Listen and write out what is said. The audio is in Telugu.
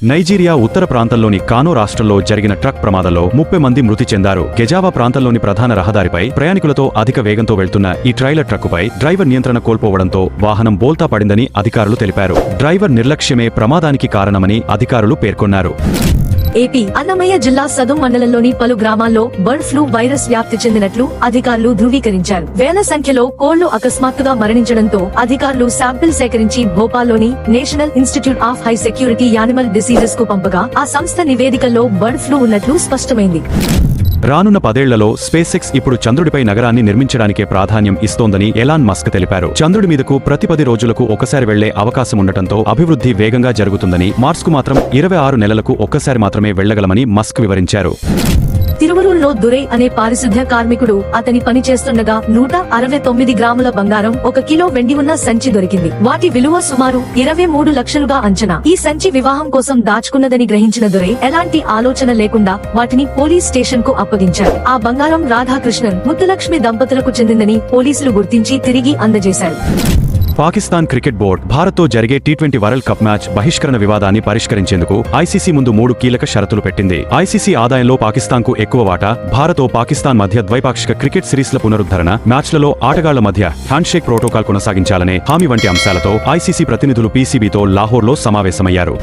నైజీరియా ఉత్తర ప్రాంతంలోని కానో రాష్ట్రంలో జరిగిన ట్రక్ ప్రమాదంలో 30 మంది మృతి చెందారు. గెజావా ప్రాంతంలోని ప్రధాన రహదారిపై ప్రయాణికులతో అధిక వేగంతో వెళ్తున్న ఈ ట్రైలర్ ట్రక్కుపై డ్రైవర్ నియంత్రణ కోల్పోవడంతో వాహనం బోల్తా పడిందని అధికారులు తెలిపారు. డ్రైవర్ నిర్లక్ష్యమే ప్రమాదానికి కారణమని అధికారులు పేర్కొన్నారు. ఏపీ అన్నమయ్య జిల్లా సదుం మండలంలోని పలు గ్రామాల్లో బర్డ్ ఫ్లూ వైరస్ వ్యాప్తి చెందినట్లు అధికారులు ధృవీకరించారు. వేల సంఖ్యలో కోళ్లు అకస్మాత్తుగా మరణించడంతో అధికారులు శాంపిల్ సేకరించి భోపాల్లోని national institute of high security animal diseases కు పంపగా ఆ సంస్థ నివేదికల్లో బర్డ్ ఫ్లూ ఉన్నట్లు స్పష్టమైంది. రానున్న 10 ఏళ్లలో స్పేస్ ఎక్స్ ఇప్పుడు చంద్రుడిపై నగరాన్ని నిర్మించడానికే ప్రాధాన్యం ఇస్తోందని ఎలాన్ మస్క్ తెలిపారు. చంద్రుడి మీదకు ప్రతి 10 రోజులకు ఒక్కసారి వెళ్లే అవకాశం ఉండటంతో అభివృద్ధి వేగంగా జరుగుతుందని, మార్స్కు మాత్రం 26 నెలలకు ఒక్కసారి మాత్రమే వెళ్లగలమని మస్క్ వివరించారు. తిరువరూరులో దురై అనే పారిశుద్ధ్య కార్మికుడు అతని పని చేస్తుండగా 169 గ్రాముల బంగారం, 1 కిలో వెండి ఉన్న సంచి దొరికింది. వాటి విలువ సుమారు 23 లక్షలుగా అంచనా. ఈ సంచి వివాహం కోసం దాచుకున్నదని గ్రహించిన దురై ఎలాంటి ఆలోచన లేకుండా వాటిని పోలీస్ స్టేషన్ కు అప్పగించారు. ఆ బంగారం రాధాకృష్ణన్, ముత్తులక్ష్మి దంపతులకు చెందిందని పోలీసులు గుర్తించి తిరిగి అందజేశారు. పాకిస్తాన్ క్రికెట్ బోర్డు భారత్తో జరిగే టీ20 వరల్డ్ కప్ మ్యాచ్ బహిష్కరణ వివాదాన్ని పరిష్కరించేందుకు ఐసీసీ ముందు 3 కీలక షరతులు పెట్టింది. ఐసీసీ ఆదాయంలో పాకిస్తాన్కు ఎక్కువ వాటా, భారత్ పాకిస్తాన్ మధ్య ద్వైపాక్షిక క్రికెట్ సిరీస్ల పునరుద్ధరణ, మ్యాచ్లలో ఆటగాళ్ల మధ్య హ్యాండ్షేక్ ప్రోటోకాల్ కొనసాగించాలనే హామీ వంటి అంశాలతో ఐసీసీ ప్రతినిధులు పీసీబీతో లాహోర్లో సమావేశమయ్యారు.